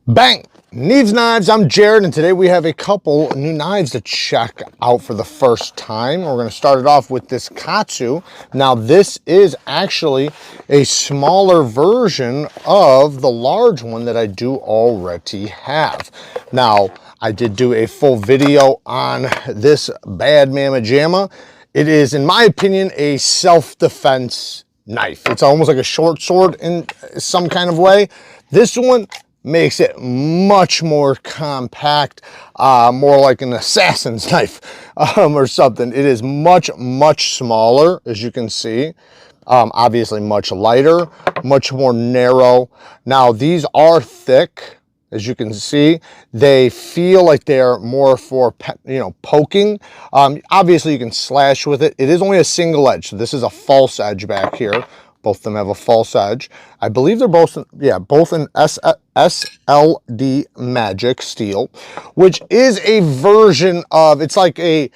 Bang! Neeves Knives, I'm Jared, and today we have a couple new knives to check out for the first time. We're going to start it off with this KATSU. Now, this is actually a smaller version of the large one that I do already have. Now, I did do a full video on this bad mamma jamma. It is, in my opinion, a self-defense knife. It's almost like a short sword in some kind of way. This one makes it much more compact, more like an assassin's knife or something. It is much smaller, as you can see. Obviously much lighter, much more narrow. Now these are thick, as you can see. They feel like they're more for, poking. Obviously you can slash with it. It is only a single edge, so this is a false edge back here. Both of them have a false edge. I believe they're both in SLD Magic steel, which is a version of, it's like a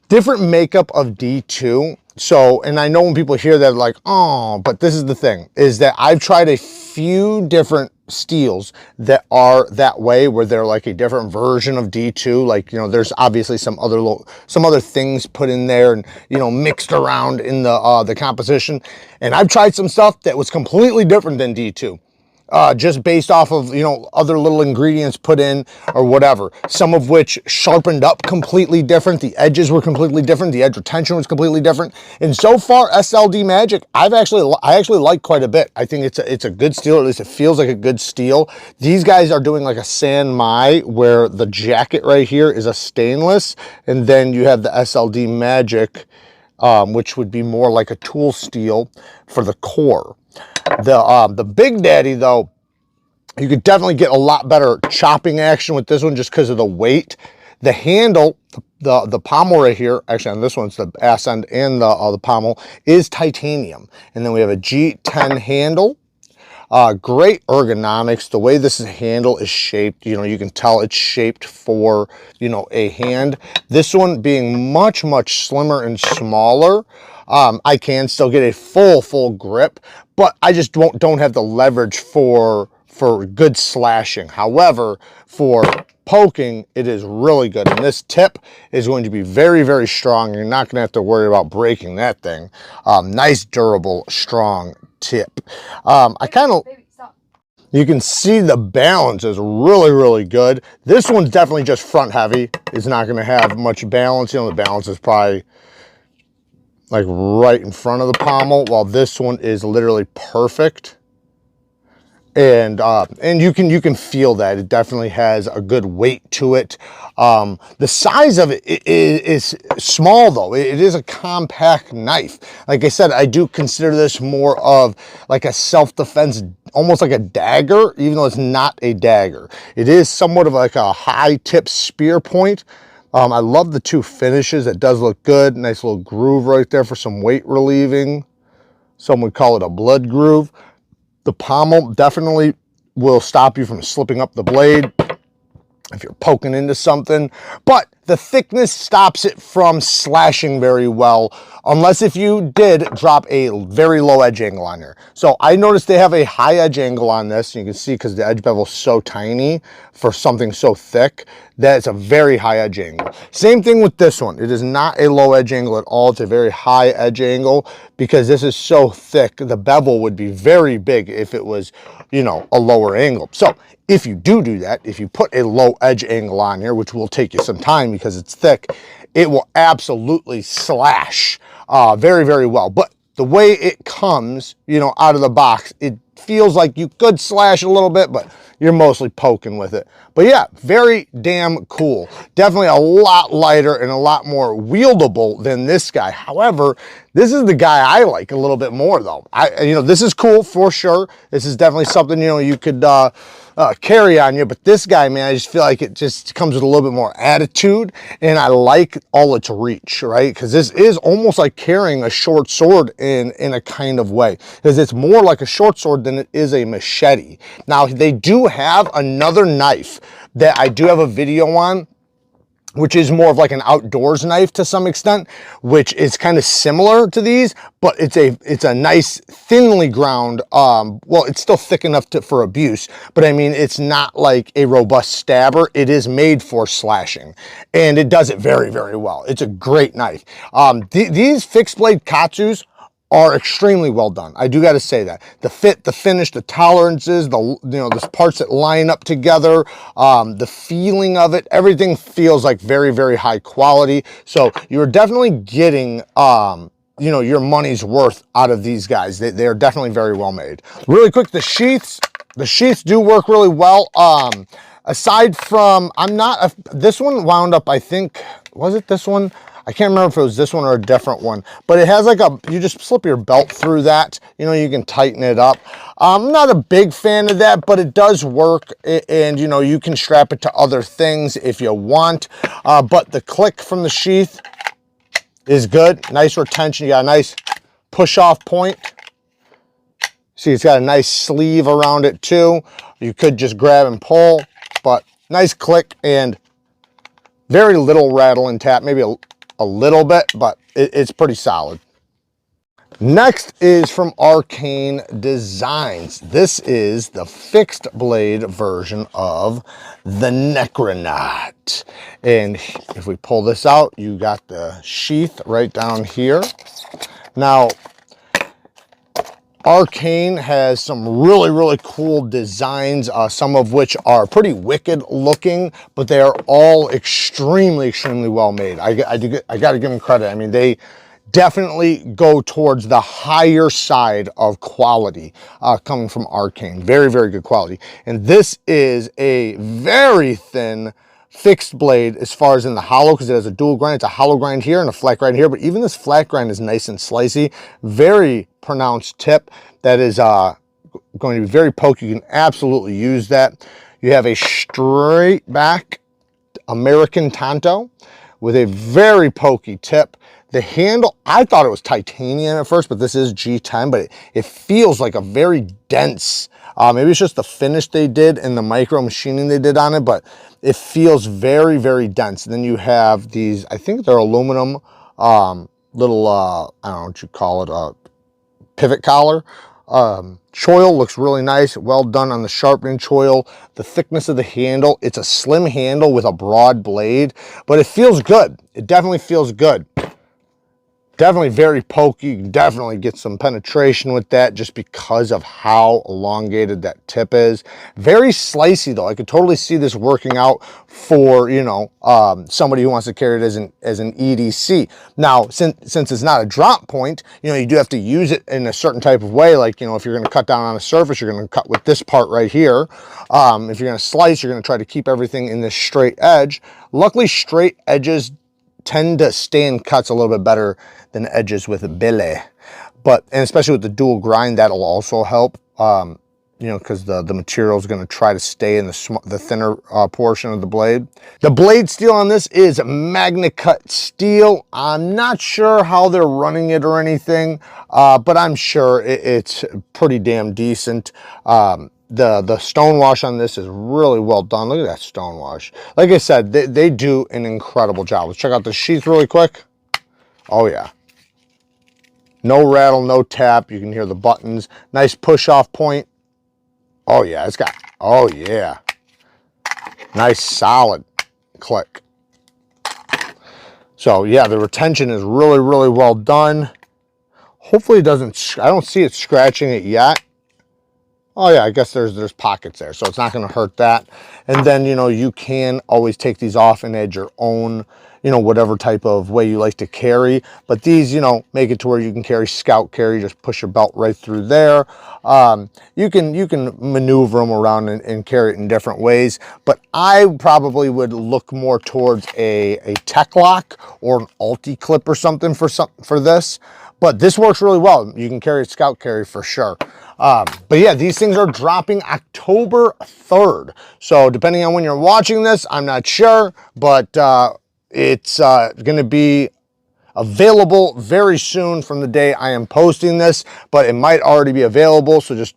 different makeup of D2. So, and I know when people hear that, like, oh, but this is the thing, is that I've tried a few different steels that are that way, where they're like a different version of D2. Like, there's obviously some other things put in there and, mixed around in the composition. And I've tried some stuff that was completely different than D2. Just based off of, other little ingredients put in or whatever, some of which sharpened up completely different. The edges were completely different. The edge retention was completely different. And so far, SLD Magic, I actually like quite a bit. I think it's a good steel, or at least it feels like a good steel. These guys are doing like a San Mai, where the jacket right here is a stainless, and then you have the SLD Magic, which would be more like a tool steel for the core. The Big Daddy, though, you could definitely get a lot better chopping action with this one just because of the weight. The handle, the pommel right here, actually on this one's the ass end and the pommel, is titanium. And then we have a G10 handle. Great ergonomics. The way this handle is shaped, you can tell it's shaped for, a hand. This one being much slimmer and smaller. I can still get a full grip, but I just don't have the leverage for good slashing. However, for poking, it is really good. And this tip is going to be very strong. You're not going to have to worry about breaking that thing. Nice, durable, strong tip. You can see the balance is really good. This one's definitely just front heavy. It's not going to have much balance. The balance is probably like right in front of the pommel, while this one is literally perfect. And you can feel that it definitely has a good weight to it. The size of it is small, though. It is a compact knife. Like I said, I do consider this more of like a self-defense, almost like a dagger, even though it's not a dagger. It is somewhat of like a high tip spear point. I love the two finishes. It does look good. Nice little groove right there for some weight relieving. Some would call it a blood groove. The pommel definitely will stop you from slipping up the blade if you're poking into something, but the thickness stops it from slashing very well, unless if you did drop a very low edge angle on here. So I noticed they have a high edge angle on this. You can see, because the edge bevel is so tiny for something so thick, that it's a very high edge angle. Same thing with this one. It is not a low edge angle at all. It's a very high edge angle, because this is so thick. The bevel would be very big if it was, a lower angle. So if you do that, if you put a low edge angle on here, which will take you some time because it's thick, it will absolutely slash very well. But the way it comes, out of the box, it feels like you could slash a little bit, but you're mostly poking with it. But yeah, very damn cool. Definitely a lot lighter and a lot more wieldable than this guy. However, this is the guy I like a little bit more, though. This is cool for sure. This is definitely something, you could carry on you, but this guy, man, I just feel like it just comes with a little bit more attitude, and I like all its reach, right? Because this is almost like carrying a short sword in a kind of way, because it's more like a short sword than it is a machete. Now, they do have another knife that I do have a video on which is more of like an outdoors knife to some extent, which is kind of similar to these, but it's a nice thinly ground, well, it's still thick enough for abuse, but I mean, it's not like a robust stabber. It is made for slashing, and it does it very, very well. It's a great knife. These fixed blade Katsus are extremely well done. I do got to say that. The fit, the finish, the tolerances, the parts that line up together, the feeling of it, everything feels like very, very high quality. So you're definitely getting, your money's worth out of these guys. They are definitely very well made. Really quick, the sheaths do work really well. Aside from, this one wound up, I think, was it this one? I can't remember if it was this one or a different one, but it has like you just slip your belt through that, you can tighten it up. I'm not a big fan of that, but it does work, and you can strap it to other things if you want. But the click from the sheath is good. Nice retention. You got a nice push off point. See, it's got a nice sleeve around it too. You could just grab and pull, but nice click and very little rattle and tap, maybe a little bit, but it's pretty solid. Next is from Arcane Designs. This is the fixed blade version of the NECRONAUT. And if we pull this out, you got the sheath right down here. Now, Arcane has some really, really cool designs, some of which are pretty wicked looking, but they are all extremely, extremely well made. I got to give them credit. I mean, they definitely go towards the higher side of quality coming from Arcane. Very, very good quality. And this is a very thin fixed blade as far as in the hollow, because it has a dual grind. It's a hollow grind here and a flat grind here, but even this flat grind is nice and slicey. Very pronounced tip that is going to be very pokey. You can absolutely use that. You have a straight back American Tonto with a very pokey tip. The handle, I thought it was titanium at first, but this is G10, but it feels like a very dense, maybe it's just the finish they did and the micro machining they did on it, but it feels very, very dense. And then you have these, I think they're aluminum, little, I don't know what you call it, pivot collar. Choil looks really nice, well done on the sharpening choil. The thickness of the handle, it's a slim handle with a broad blade, but it feels good. It definitely feels good. Definitely very pokey. You can definitely get some penetration with that just because of how elongated that tip is. Very slicey though. I could totally see this working out for, somebody who wants to carry it as an EDC. Now, since it's not a drop point, you do have to use it in a certain type of way. Like, if you're going to cut down on a surface, you're going to cut with this part right here. If you're going to slice, you're going to try to keep everything in this straight edge. Luckily, straight edges tend to stay in cuts a little bit better than edges with a billet, and especially with the dual grind, that'll also help, because the material is going to try to stay in the thinner portion of the blade. The blade steel on this is MagnaCut steel. I'm not sure how they're running it or anything, but I'm sure it's pretty damn decent. The stonewash on this is really well done. Look at that stonewash. Like I said, they do an incredible job. Let's check out the sheath really quick. Oh yeah. No rattle, no tap. You can hear the buttons. Nice push off point. Oh yeah, oh yeah. Nice solid click. So yeah, the retention is really, really well done. Hopefully it doesn't, I don't see it scratching it yet. Oh yeah, I guess there's pockets there, so it's not going to hurt that. And then, you can always take these off and add your own, whatever type of way you like to carry. But these, make it to where you can carry scout carry, just push your belt right through there. You can maneuver them around and carry it in different ways. But I probably would look more towards a tech lock or an ulti clip or something for this. But this works really well. You can carry a scout carry for sure. But yeah, these things are dropping October 3rd. So depending on when you're watching this, I'm not sure, but it's going to be available very soon from the day I am posting this, but it might already be available. So just,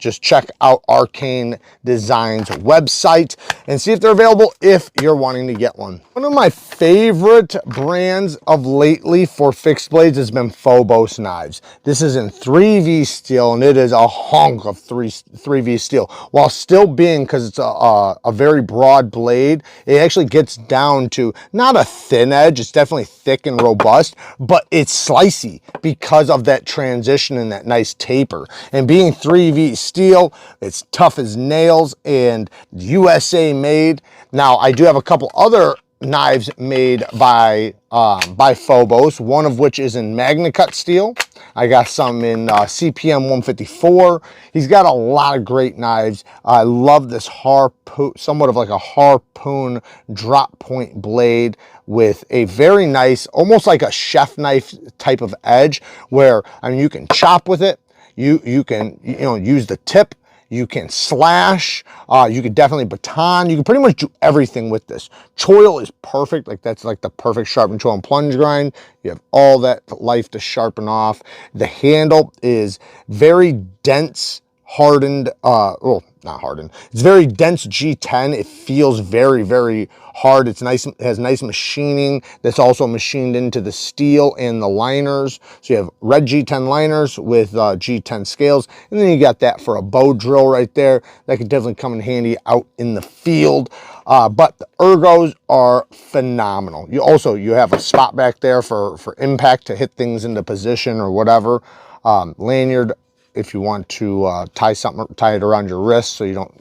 just check out Arcane Design's website and see if they're available if you're wanting to get one. One of my favorite brands of lately for fixed blades has been FOBOS knives. This is in 3V steel, and it is a hunk of 3V steel, while still being, because it's a very broad blade, it actually gets down to not a thin edge. It's definitely thick and robust, but it's slicey because of that transition and that nice taper. And being 3V steel, it's tough as nails and USA made. Now, I do have a couple other knives made by FOBOS, one of which is in Magna Cut steel. I got some in CPM 154. He's got a lot of great knives. I love this harpoon, somewhat of like a harpoon drop point blade with a very nice, almost like a chef knife type of edge, where, I mean, you can chop with it. You can, you know, use the tip. You can slash, you could definitely baton. You can pretty much do everything with this. Choil is perfect. Like, that's like the perfect sharpen choil and plunge grind. You have all that life to sharpen off. The handle is very dense, hardened, well, not hardened. It's very dense G10. It feels very, very hard. It's nice. It has nice machining that's also machined into the steel and the liners. So you have red G10 liners with G10 scales, and then you got that for a bow drill right there. That could definitely come in handy out in the field. But the ergos are phenomenal. You have a spot back there for impact to hit things into position or whatever. Lanyard, if you want to tie it around your wrist so you don't,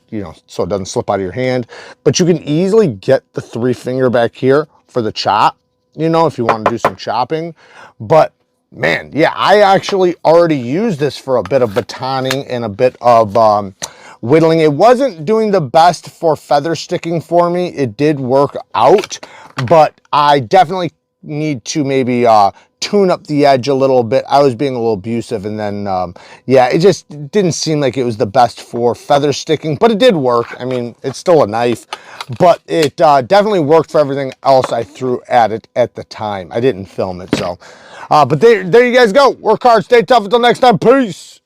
so it doesn't slip out of your hand. But you can easily get the 3-finger back here for the chop, if you want to do some chopping. But man, yeah, I actually already used this for a bit of batoning and a bit of whittling. It wasn't doing the best for feather sticking for me. It did work out, but I definitely need to maybe tune up the edge a little bit. I was being a little abusive, and then yeah, it just didn't seem like it was the best for feather sticking, but it did work. I mean, it's still a knife, but it definitely worked for everything else I threw at it at the time. I didn't film it, so but there you guys go. Work hard, stay tough. Until next time, peace.